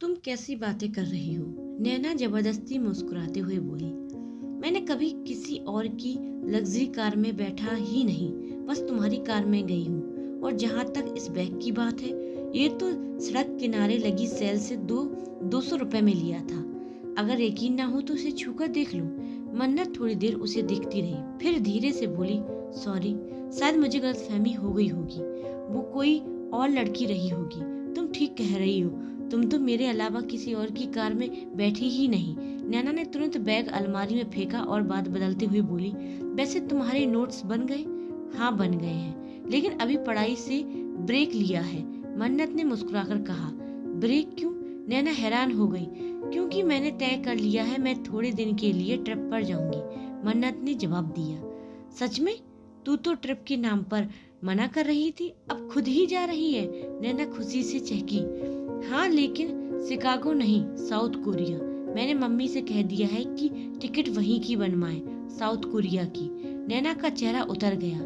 तुम कैसी बातें कर रही हो? नैना जबरदस्ती मुस्कुराते हुए बोली। मैंने कभी किसी और की लग्जरी कार में बैठा ही नहीं, बस तुम्हारी कार में गई हूँ। और जहाँ तक इस बैग की बात है, ये तो सड़क किनारे लगी सेल से 200 रुपए में लिया था। अगर यकीन ना हो तो उसे छूकर देख लो। मन्नत थोड़ी देर उसे देखती रही, फिर धीरे से बोली, सॉरी, शायद मुझे गलतफहमी हो गई होगी। वो कोई और लड़की रही होगी। तुम ठीक कह रही हो, तुम तो मेरे अलावा किसी और की कार में बैठी ही नहीं। नैना ने तुरंत बैग अलमारी में फेंका और बात बदलते हुए बोली, वैसे तुम्हारे नोट्स बन गए? हाँ, बन गए हैं, लेकिन अभी पढ़ाई से ब्रेक लिया है। मन्नत ने मुस्कुराकर कहा। ब्रेक क्यों? नैना हैरान हो गई। क्योंकि मैंने तय कर लिया है, मैं थोड़े दिन के लिए ट्रिप पर जाऊंगी, मन्नत ने जवाब दिया। सच में? तू तो ट्रिप के नाम पर मना कर रही थी, अब खुद ही जा रही है? नैना खुशी से चहकी। हाँ, लेकिन शिकागो नहीं, साउथ कोरिया। मैंने मम्मी से कह दिया है कि टिकट वहीं की बनवाएं, साउथ कोरिया की। नैना का चेहरा उतर गया।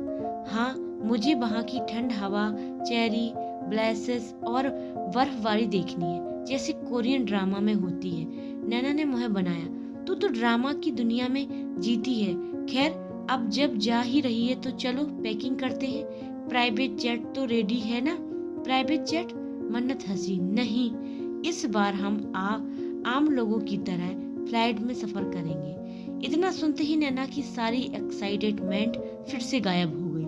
हाँ, मुझे वहाँ की ठंड हवा, चेरी ब्लेसेस और बर्फबारी देखनी है, जैसे कोरियन ड्रामा में होती है। नैना ने मुंह बनाया। तू तो ड्रामा की दुनिया में जीती है। खैर, अब जब जा ही रही है तो चलो पैकिंग करते हैं। प्राइवेट जेट तो रेडी है ना? Private jet? मन्नत हंसी। नहीं, इस बार हम आम लोगों की तरह फ्लाइट में सफर करेंगे। इतना सुनते ही नैना की सारी एक्साइटेडमेंट फिर से गायब हो गई।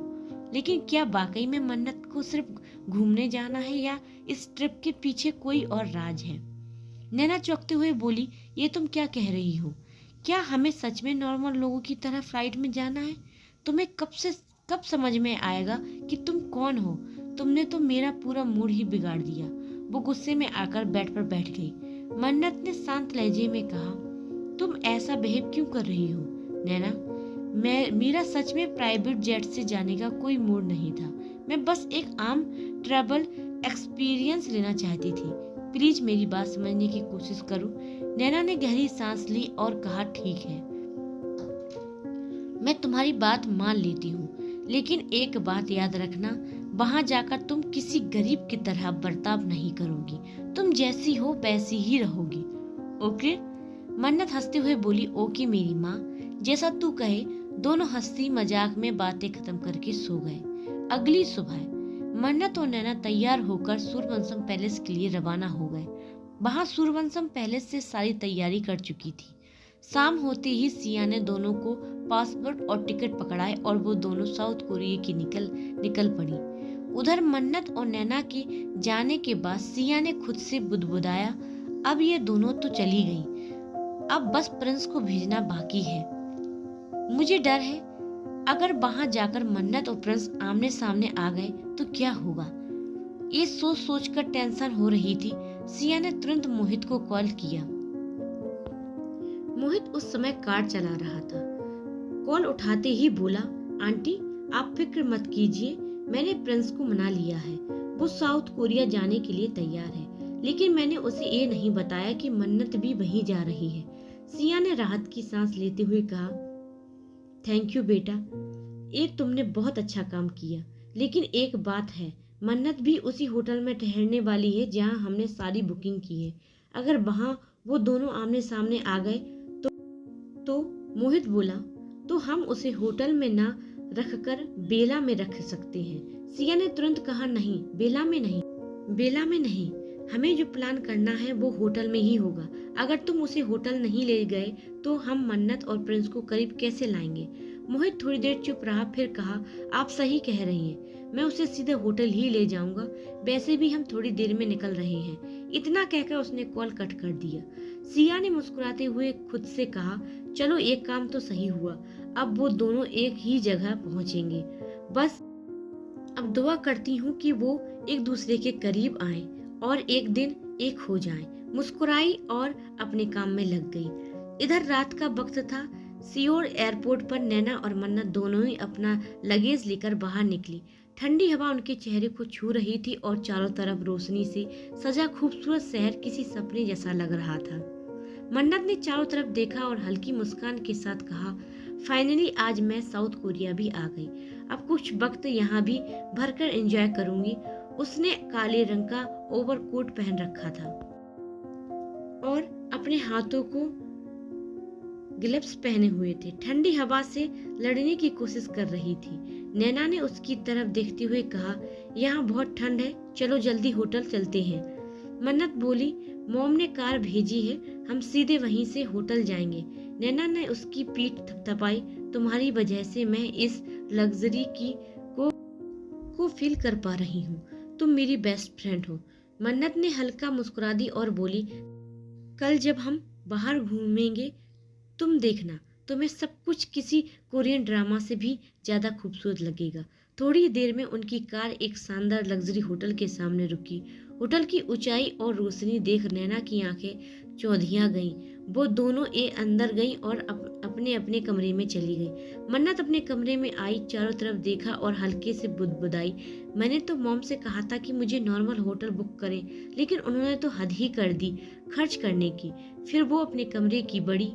लेकिन क्या वाकई में मन्नत को सिर्फ घूमने जाना है या इस ट्रिप के पीछे कोई और राज है? नैना चौंकते हुए बोली, ये तुम क्या कह रही हो? क्या हमें सच में नॉर्मल लोगों की तरह फ्लाइट में जाना है? तुम्हें कब समझ में आएगा कि तुम कौन हो? तुमने तो मेरा पूरा मूड ही बिगाड़ दिया। वो गुस्से में आकर बेड पर बैठ गई। मन्नत ने शांत लहजे में कहा, तुम ऐसा बिहेव क्यों कर रही हो? नैना, मेरा सच में प्राइवेट जेट से जाने का कोई मूड नहीं था। मैं बस एक आम ट्रैवल एक्सपीरियंस लेना चाहती थी। प्लीज मेरी बात समझने की कोशिश करो। नैना ने गहरी सांस ली और कहा, ठीक है, मैं तुम्हारी बात मान लेती हूँ, लेकिन एक बात याद रखना, वहां जाकर तुम किसी गरीब की तरह बर्ताव नहीं करोगी। तुम जैसी हो वैसी ही रहोगी। ओके? मन्नत हंसते हुए बोली, ओके मेरी माँ, जैसा तू कहे। दोनों हंसी मजाक में बातें खत्म करके सो गए। अगली सुबह मन्नत और नैना तैयार होकर सूर्यवंशम पैलेस के लिए रवाना हो गए। वहां सूर्यवंशम पैलेस से सारी तैयारी कर चुकी थी। शाम होते ही सिया ने दोनों को पासपोर्ट और टिकट पकड़ाए और वो दोनों साउथ कोरिया की निकल पड़ी। उधर मन्नत और नैना के जाने के बाद सिया ने खुद से बुदबुदाया, अब ये दोनों तो चली गई, अब बस प्रिंस को भेजना बाकी है। मुझे डर है, अगर वहां जाकर मन्नत और प्रिंस आमने सामने आ गए तो क्या होगा? ये सोच कर टेंशन हो रही थी। सिया ने तुरंत मोहित को कॉल किया। मोहित उस समय कार चला रहा था। कॉल उठाते ही बोला, आंटी, आप फिक्र मत कीजिए, मैंने प्रिंस को मना लिया है। वो साउथ कोरिया जाने के लिए तैयार है, लेकिन मैंने उसे ये नहीं बताया कि मन्नत भी वहीं जा रही है। सिया ने राहत की सांस लेते हुए कहा, थैंक यू बेटा, ये तुमने बहुत अच्छा काम किया। लेकिन एक बात है, मन्नत भी उसी होटल में ठहरने वाली है जहां हमने सारी बुकिंग की है। अगर वहां वो दोनों आमने सामने आ गए तो मोहित बोला, तो हम उसे होटल में ना रखकर बेला में रख सकते हैं। सिया ने तुरंत कहा, नहीं, बेला में नहीं, हमें जो प्लान करना है वो होटल में ही होगा। अगर तुम उसे होटल नहीं ले गए तो हम मन्नत और प्रिंस को करीब कैसे लाएंगे? मोहित थोड़ी देर चुप रहा, फिर कहा, आप सही कह रही हैं, मैं उसे सीधे होटल ही ले जाऊंगा। वैसे भी हम थोड़ी देर में निकल रहे हैं। इतना कहकर उसने कॉल कट कर दिया। सिया ने मुस्कुराते हुए खुद से कहा, चलो एक काम तो सही हुआ, अब वो दोनों एक ही जगह पहुंचेंगे। बस अब दुआ करती हूँ कि वो एक दूसरे के करीब आएं और एक दिन एक हो जाएं। मुस्कुराई और अपने काम में लग गई। इधर रात का वक्त था। सियोल एयरपोर्ट पर नैना और मन्नत दोनों ही अपना लगेज लेकर बाहर निकली। ठंडी हवा उनके चेहरे को छू रही थी और चारों तरफ रोशनी से सजा खूबसूरत शहर किसी सपने जैसा लग रहा था। मन्नत ने चारों तरफ देखा और हल्की मुस्कान के साथ कहा, फाइनली आज मैं साउथ कोरिया भी आ गई। अब कुछ वक्त यहाँ भी भरकर एंजॉय करूंगी। उसने काले रंग का ओवरकोट पहन रखा था। और अपने हाथों को ग्लव्स पहने हुए थे। ठंडी हवा से लड़ने की कोशिश कर रही थी। नैना ने उसकी तरफ देखते हुए कहा, यहाँ बहुत ठंड है, चलो जल्दी होटल चलते हैं। मन्नत बोली, मॉम ने कार भेजी है, हम सीधे वहीं से होटल जाएंगे। नैना ने उसकी पीठ थपथपाई, तुम्हारी वजह से मैं इस लग्जरी को फील कर पा रही हूँ। तुम मेरी बेस्ट फ्रेंड हो। मन्नत ने हल्का मुस्कुरा दी और बोली, कल जब हम बाहर घूमेंगे तुम देखना, तुम्हें सब कुछ किसी कोरियन ड्रामा से भी ज्यादा खूबसूरत लगेगा। थोड़ी देर में उनकी कार एक शानदार लग्जरी होटल के सामने रुकी। होटल की ऊंचाई और रोशनी देख नैना की आंखें चौंधिया गईं। वो दोनों अंदर गईं और अपने अपने कमरे में चली गई। मन्नत अपने कमरे में आई, चारों तरफ देखा और हल्के से बुदबुदाई, मैंने तो मॉम से कहा था कि मुझे नॉर्मल होटल बुक करें, लेकिन उन्होंने तो हद ही कर दी खर्च करने की। फिर वो अपने कमरे की बड़ी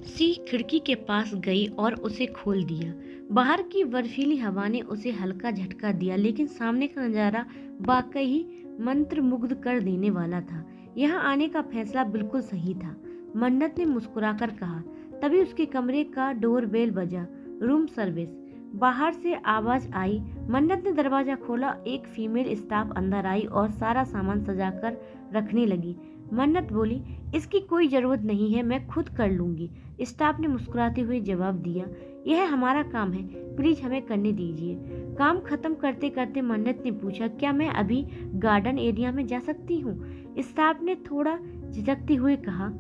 सी खिड़की के पास गई और उसे खोल दिया। बाहर की बर्फीली हवा ने उसे हल्का झटका दिया, लेकिन सामने का नजारा वाकई ही मंत्रमुग्ध कर देने वाला था। यहाँ आने का फैसला बिल्कुल सही था, मन्नत ने मुस्कुराकर कहा। तभी उसके कमरे का डोरबेल बजा। Room service. बाहर से आवाज आई। मन्नत ने दरवाजा खोला। एक फीमेल स्टाफ अंदर आई और सारा सामान सजाकर रखने लगी। मन्नत बोली, इसकी कोई जरूरत नहीं है, मैं खुद कर लूंगी। स्टाफ ने मुस्कुराते हुए जवाब दिया, यह हमारा काम है, प्लीज हमें करने दीजिए। काम खत्म करते करते मन्नत ने पूछा, क्या मैं अभी गार्डन एरिया में जा सकती हूँ? स्टाफ ने थोड़ा झिझकते हुए कहा,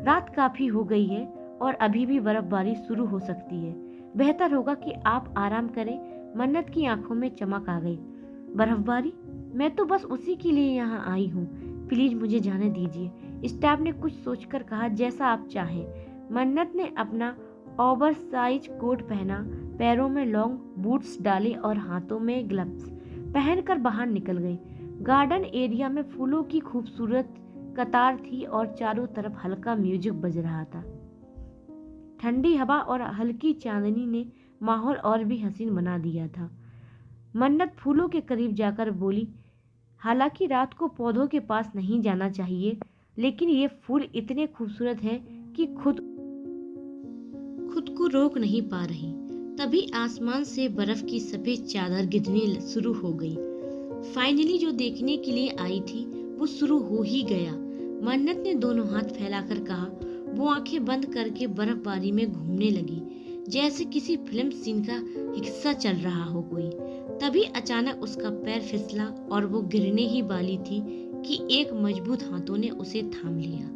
रात काफी हो गई है और अभी भी बर्फबारी शुरू हो सकती है, बेहतर होगा कि आप आराम करें। मन्नत की आंखों में चमक आ गई। बर्फबारी? मैं तो बस उसी के लिए यहाँ आई हूँ, प्लीज मुझे जाने दीजिए। स्टाफ ने कुछ सोचकर कहा, जैसा आप चाहें। मन्नत ने अपना ओवरसाइज कोट पहना, पैरों में लॉन्ग बूट्स डाले और हाथों में ग्लव्स पहनकर बाहर निकल गई। गार्डन एरिया में फूलों की खूबसूरत कतार थी और चारों तरफ हल्का म्यूजिक बज रहा था। ठंडी हवा और हल्की चांदनी ने माहौल और भी हसीन बना दिया था। मन्नत फूलों के करीब जाकर बोली, हालांकि रात को पौधों के पास नहीं जाना चाहिए, लेकिन ये फूल इतने खूबसूरत हैं कि खुद को रोक नहीं पा रही। तभी आसमान से बर्फ की सफेद चादर गिरनी शुरू हो गई। फाइनली जो देखने के लिए आई थी वो शुरू हो ही गया। मन्नत ने दोनों हाथ फैलाकर कहा। वो आंखें बंद करके बर्फबारी में घूमने लगी, जैसे किसी फिल्म सीन का हिस्सा चल रहा हो कोई। तभी अचानक उसका पैर फिसला और वो गिरने ही वाली थी कि एक मजबूत हाथों ने उसे थाम लिया।